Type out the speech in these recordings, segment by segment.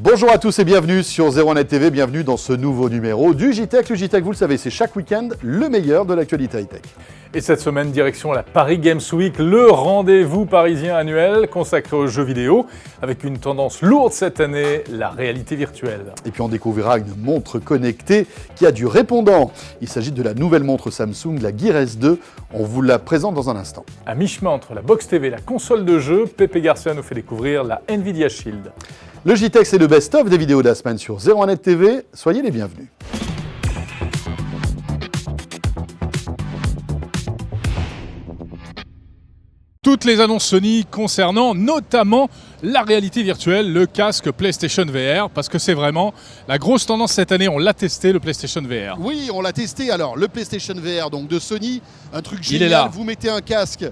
Bonjour à tous et bienvenue sur 01net TV, bienvenue dans ce nouveau numéro du JTech. Le JTech, vous le savez, c'est chaque week-end le meilleur de l'actualité high-tech. Et cette semaine, direction la Paris Games Week, le rendez-vous parisien annuel consacré aux jeux vidéo, avec une tendance lourde cette année, la réalité virtuelle. Et puis on découvrira une montre connectée qui a du répondant. Il s'agit de la nouvelle montre Samsung, la Gear S2. On vous la présente dans un instant. À mi-chemin entre la Box TV et la console de jeu, Pepe Garcia nous fait découvrir la Nvidia Shield. Le JTech, c'est le best-of des vidéos de la semaine sur 01net TV. Soyez les bienvenus. Toutes les annonces Sony concernant notamment la réalité virtuelle, le casque PlayStation VR, parce que c'est vraiment la grosse tendance cette année, on l'a testé le PlayStation VR. Oui, on l'a testé alors, le PlayStation VR donc de Sony, un truc Il est génial, là. vous mettez un casque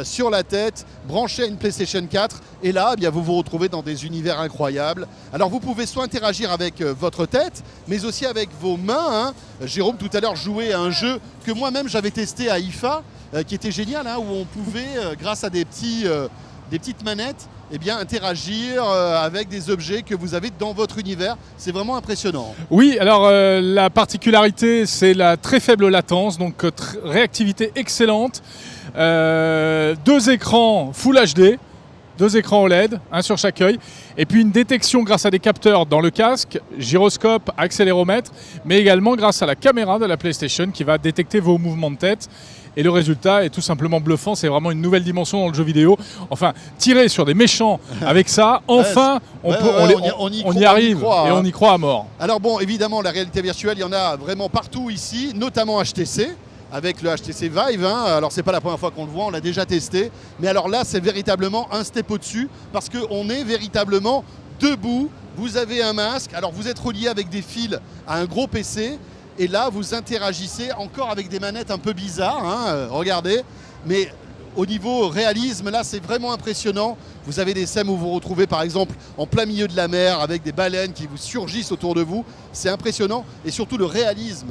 sur la tête, branchez à une PlayStation 4 et là eh bien, vous vous retrouvez dans des univers incroyables. Alors vous pouvez soit interagir avec votre tête, mais aussi avec vos mains. Jérôme tout à l'heure jouait à un jeu que moi-même j'avais testé à IFA, qui était génial, où on pouvait, grâce à des petites manettes, eh bien, interagir avec des objets que vous avez dans votre univers. C'est vraiment impressionnant. Oui, alors la particularité, c'est la très faible latence, donc réactivité excellente. 2 écrans Full HD, 2 écrans OLED, un sur chaque œil, et puis une détection grâce à des capteurs dans le casque, gyroscope, accéléromètre, mais également grâce à la caméra de la PlayStation qui va détecter vos mouvements de tête. Et le résultat est tout simplement bluffant, c'est vraiment une nouvelle dimension dans le jeu vidéo. Enfin, tirer sur des méchants avec ça, enfin, on y arrive et on y croit à mort. Alors bon, évidemment, la réalité virtuelle, il y en a vraiment partout ici, notamment HTC. Avec le HTC Vive, alors c'est pas la première fois qu'on le voit, on l'a déjà testé, mais alors là c'est véritablement un step au-dessus parce qu'on est véritablement debout, vous avez un masque, alors vous êtes relié avec des fils à un gros PC et là vous interagissez encore avec des manettes un peu bizarres, regardez, mais au niveau réalisme, là c'est vraiment impressionnant. Vous avez des scènes où vous vous retrouvez par exemple en plein milieu de la mer avec des baleines qui vous surgissent autour de vous. C'est impressionnant et surtout le réalisme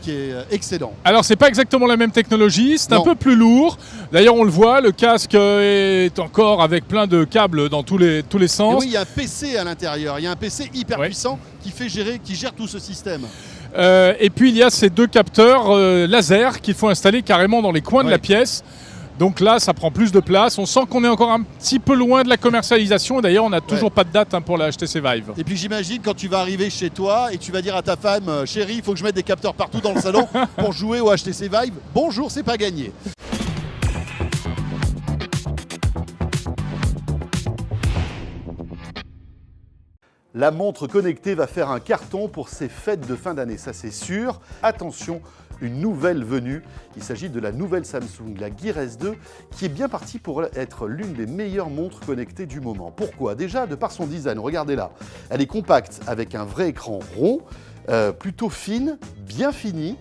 qui est excellent. Alors c'est pas exactement la même technologie, c'est un peu plus lourd. D'ailleurs on le voit, le casque est encore avec plein de câbles dans tous les sens. Et oui, il y a un PC à l'intérieur, il y a un PC hyper puissant qui gère tout ce système. Et puis il y a ces 2 capteurs laser qu'il faut installer carrément dans les coins de la pièce. Donc là, ça prend plus de place. On sent qu'on est encore un petit peu loin de la commercialisation. D'ailleurs, on n'a toujours pas de date pour la HTC Vive. Et puis j'imagine quand tu vas arriver chez toi et tu vas dire à ta femme, chérie, il faut que je mette des capteurs partout dans le salon pour jouer au HTC Vive. Bonjour, c'est pas gagné. La montre connectée va faire un carton pour ces fêtes de fin d'année, ça c'est sûr. Attention, une nouvelle venue. Il s'agit de la nouvelle Samsung, la Gear S2, qui est bien partie pour être l'une des meilleures montres connectées du moment. Pourquoi? Déjà, de par son design, regardez-la. Elle est compacte avec un vrai écran rond, plutôt fine, bien finie,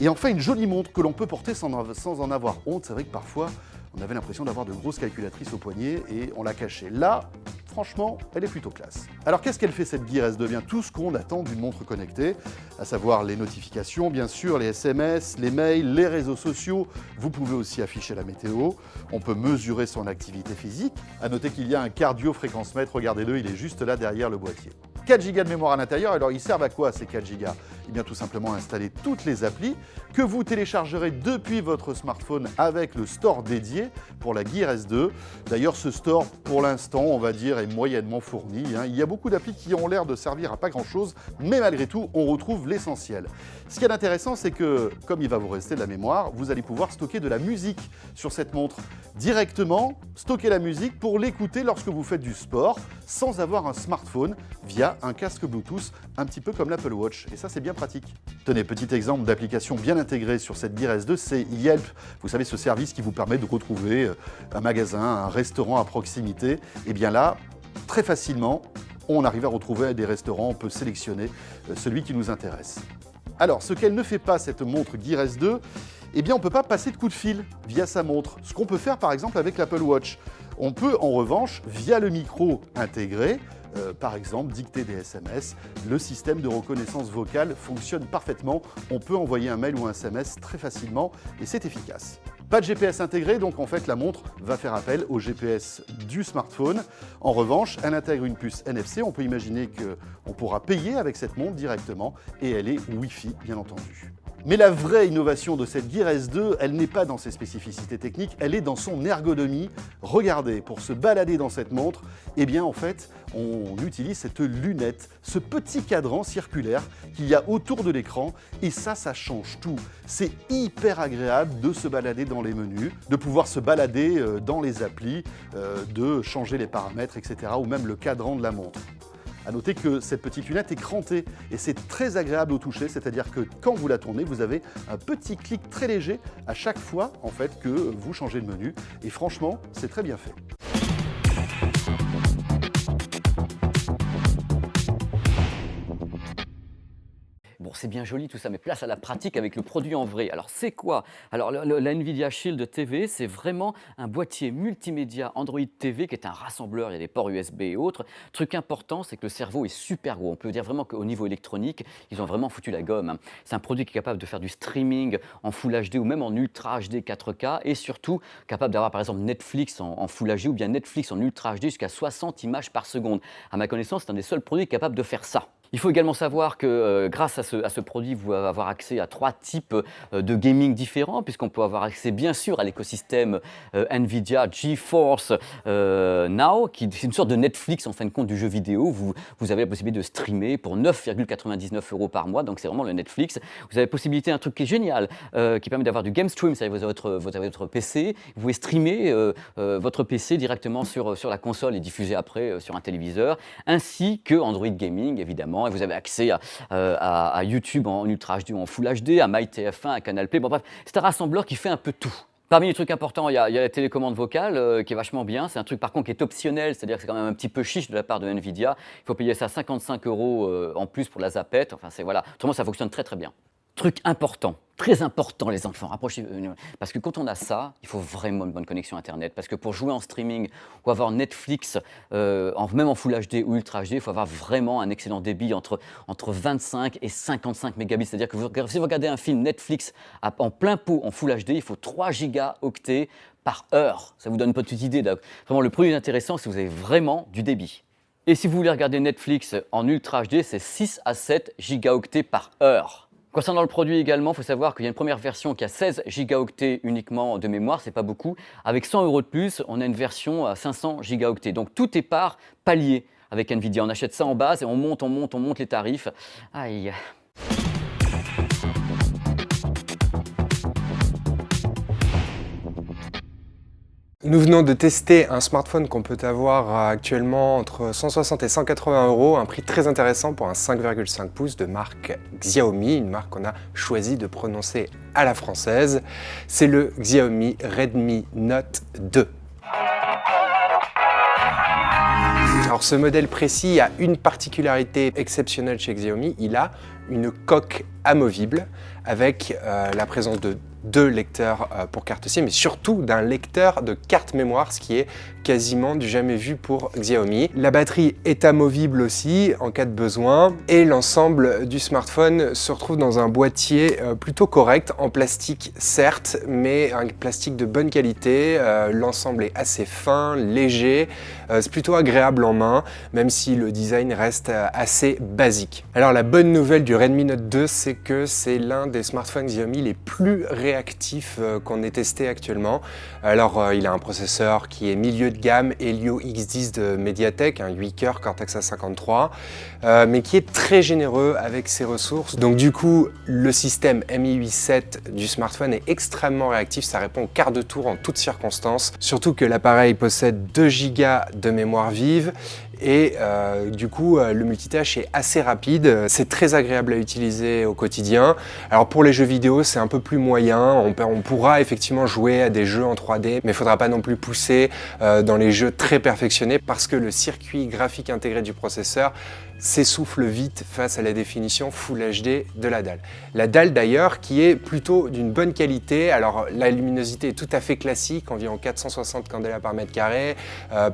et enfin une jolie montre que l'on peut porter sans en avoir honte. C'est vrai que parfois, on avait l'impression d'avoir de grosses calculatrices au poignet et on l'a cachée. Là, franchement, elle est plutôt classe. Alors qu'est-ce qu'elle fait cette Gear S2? Bien tout ce qu'on attend d'une montre connectée, à savoir les notifications, bien sûr, les SMS, les mails, les réseaux sociaux. Vous pouvez aussi afficher la météo. On peut mesurer son activité physique. À noter qu'il y a un cardio-fréquence-mètre, regardez-le, il est juste là derrière le boîtier. 4 Go de mémoire à l'intérieur, alors ils servent à quoi ces 4 Go? Eh bien tout simplement installer toutes les applis que vous téléchargerez depuis votre smartphone avec le store dédié pour la Gear S2. D'ailleurs ce store pour l'instant on va dire est moyennement fourni. Il y a beaucoup d'applis qui ont l'air de servir à pas grand chose, mais malgré tout on retrouve l'essentiel. Ce qui est intéressant c'est que comme il va vous rester de la mémoire, vous allez pouvoir stocker de la musique sur cette montre. Directement stocker la musique pour l'écouter lorsque vous faites du sport sans avoir un smartphone via un casque Bluetooth, un petit peu comme l'Apple Watch, et ça c'est bien pratique. Tenez, petit exemple d'application bien intégrée sur cette Gear S2, c'est Yelp. Vous savez, ce service qui vous permet de retrouver un magasin, un restaurant à proximité. Et bien là, très facilement, on arrive à retrouver des restaurants, on peut sélectionner celui qui nous intéresse. Alors, ce qu'elle ne fait pas, cette montre Gear S2, eh bien on ne peut pas passer de coup de fil via sa montre. Ce qu'on peut faire par exemple avec l'Apple Watch. On peut en revanche, via le micro intégré, par exemple dicter des SMS, le système de reconnaissance vocale fonctionne parfaitement. On peut envoyer un mail ou un SMS très facilement et c'est efficace. Pas de GPS intégré, donc en fait la montre va faire appel au GPS du smartphone. En revanche, elle intègre une puce NFC. On peut imaginer qu'on pourra payer avec cette montre directement et elle est Wi-Fi, bien entendu. Mais la vraie innovation de cette Gear S2, elle n'est pas dans ses spécificités techniques, elle est dans son ergonomie. Regardez, pour se balader dans cette montre, eh bien en fait, on utilise cette lunette, ce petit cadran circulaire qu'il y a autour de l'écran, et ça change tout. C'est hyper agréable de se balader dans les menus, de pouvoir se balader dans les applis, de changer les paramètres, etc., ou même le cadran de la montre. A noter que cette petite lunette est crantée et c'est très agréable au toucher, c'est-à-dire que quand vous la tournez, vous avez un petit clic très léger à chaque fois en fait que vous changez de menu et franchement, c'est très bien fait. Bon, c'est bien joli tout ça, mais place à la pratique avec le produit en vrai. Alors, c'est quoi? Alors, la NVIDIA Shield TV, c'est vraiment un boîtier multimédia Android TV qui est un rassembleur. Il y a des ports USB et autres. Truc important, c'est que le cerveau est super gros. On peut dire vraiment qu'au niveau électronique, ils ont vraiment foutu la gomme. C'est un produit qui est capable de faire du streaming en Full HD ou même en Ultra HD 4K et surtout capable d'avoir par exemple Netflix en Full HD ou bien Netflix en Ultra HD jusqu'à 60 images par seconde. À ma connaissance, c'est un des seuls produits capables de faire ça. Il faut également savoir que grâce à ce produit, vous allez avoir accès à 3 types de gaming différents, puisqu'on peut avoir accès bien sûr à l'écosystème NVIDIA GeForce Now, qui est une sorte de Netflix en fin de compte du jeu vidéo. Vous avez la possibilité de streamer pour 9,99 € par mois, donc c'est vraiment le Netflix. Vous avez la possibilité, un truc qui est génial, qui permet d'avoir du game stream, c'est-à-dire vous avez votre PC, vous pouvez streamer votre PC directement sur la console et diffuser après sur un téléviseur, ainsi que Android Gaming évidemment. Et vous avez accès à YouTube en Ultra HD ou en Full HD, à MyTF1, à Canal+. Bon bref, c'est un rassembleur qui fait un peu tout. Parmi les trucs importants, il y a la télécommande vocale qui est vachement bien. C'est un truc par contre qui est optionnel, c'est-à-dire que c'est quand même un petit peu chiche de la part de NVIDIA. Il faut payer ça 55 € en plus pour la zapette. Enfin, voilà. Autrement, ça fonctionne très très bien. Truc important, très important les enfants, rapprochez-vous. Parce que quand on a ça, il faut vraiment une bonne connexion Internet. Parce que pour jouer en streaming ou avoir Netflix, même en Full HD ou Ultra HD, il faut avoir vraiment un excellent débit entre 25 et 55 mégabits. C'est-à-dire que si vous regardez un film Netflix en plein pot en Full HD, il faut 3 gigaoctets par heure. Ça vous donne une petite idée. Vraiment, le produit intéressant, c'est que vous avez vraiment du débit. Et si vous voulez regarder Netflix en Ultra HD, c'est 6 à 7 gigaoctets par heure. Concernant le produit également, il faut savoir qu'il y a une première version qui a 16 gigaoctets uniquement de mémoire, c'est pas beaucoup. Avec 100 € de plus, on a une version à 500 gigaoctets. Donc tout est par palier avec NVIDIA. On achète ça en base et on monte les tarifs. Aïe. Nous venons de tester un smartphone qu'on peut avoir actuellement entre 160 et 180 €, un prix très intéressant pour un 5,5 pouces de marque Xiaomi, une marque qu'on a choisi de prononcer à la française. C'est le Xiaomi Redmi Note 2. Alors ce modèle précis a une particularité exceptionnelle chez Xiaomi, il a une coque amovible avec la présence de 2 lecteurs pour carte SIM, mais surtout d'un lecteur de carte mémoire, ce qui est quasiment du jamais vu pour Xiaomi. La batterie est amovible aussi en cas de besoin et l'ensemble du smartphone se retrouve dans un boîtier plutôt correct, en plastique certes, mais un plastique de bonne qualité. L'ensemble est assez fin, léger, c'est plutôt agréable en main, même si le design reste assez basique. Alors la bonne nouvelle du Redmi Note 2, c'est que c'est l'un des smartphones Xiaomi les plus réactifs qu'on ait testé actuellement. Alors il a un processeur qui est milieu de gamme Helio X10 de Mediatek, un 8 cœurs Cortex A53, mais qui est très généreux avec ses ressources. Donc du coup, le système MIUI 7 du smartphone est extrêmement réactif, ça répond au quart de tour en toutes circonstances, surtout que l'appareil possède 2 Go de mémoire vive et du coup le multitâche est assez rapide, c'est très agréable à utiliser au quotidien. Alors pour les jeux vidéo c'est un peu plus moyen, on pourra effectivement jouer à des jeux en 3D, mais il ne faudra pas non plus pousser dans les jeux très perfectionnés parce que le circuit graphique intégré du processeur s'essouffle vite face à la définition Full HD de la dalle. La dalle d'ailleurs qui est plutôt d'une bonne qualité, alors la luminosité est tout à fait classique, environ 460 candela par mètre carré,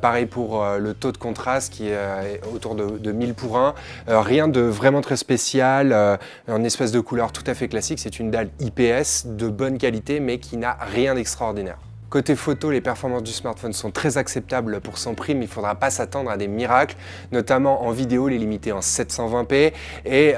pareil pour le taux de contraste qui est autour de 1000 pour 1. Rien de vraiment très spécial, en espèce de couleur tout à fait classique. C'est une dalle IPS de bonne qualité, mais qui n'a rien d'extraordinaire. Côté photo, les performances du smartphone sont très acceptables pour son prix, mais il ne faudra pas s'attendre à des miracles, notamment en vidéo, il est limité en 720p et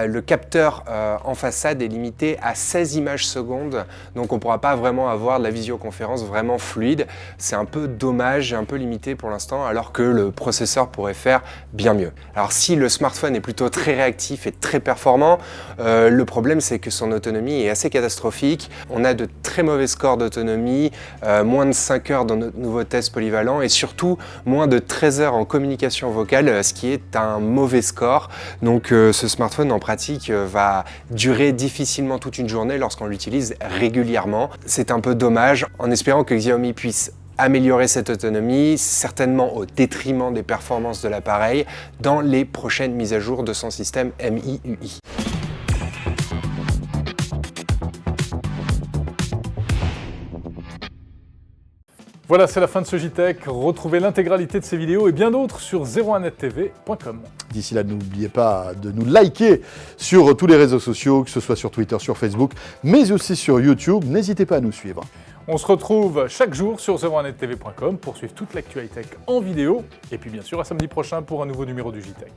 le capteur en façade est limité à 16 images secondes, donc on ne pourra pas vraiment avoir de la visioconférence vraiment fluide. C'est un peu dommage et un peu limité pour l'instant, alors que le processeur pourrait faire bien mieux. Alors si le smartphone est plutôt très réactif et très performant, le problème c'est que son autonomie est assez catastrophique. On a de très mauvais scores d'autonomie, moins de 5 heures dans notre nouveau test polyvalent et surtout moins de 13 heures en communication vocale, ce qui est un mauvais score. Donc ce smartphone en pratique va durer difficilement toute une journée lorsqu'on l'utilise régulièrement. C'est un peu dommage, en espérant que Xiaomi puisse améliorer cette autonomie, certainement au détriment des performances de l'appareil, dans les prochaines mises à jour de son système MIUI. Voilà, c'est la fin de ce JTech. Retrouvez l'intégralité de ces vidéos et bien d'autres sur 01nettv.com. D'ici là, n'oubliez pas de nous liker sur tous les réseaux sociaux, que ce soit sur Twitter, sur Facebook, mais aussi sur YouTube. N'hésitez pas à nous suivre. On se retrouve chaque jour sur 01nettv.com pour suivre toute l'actualité en vidéo. Et puis bien sûr, à samedi prochain pour un nouveau numéro du JTech.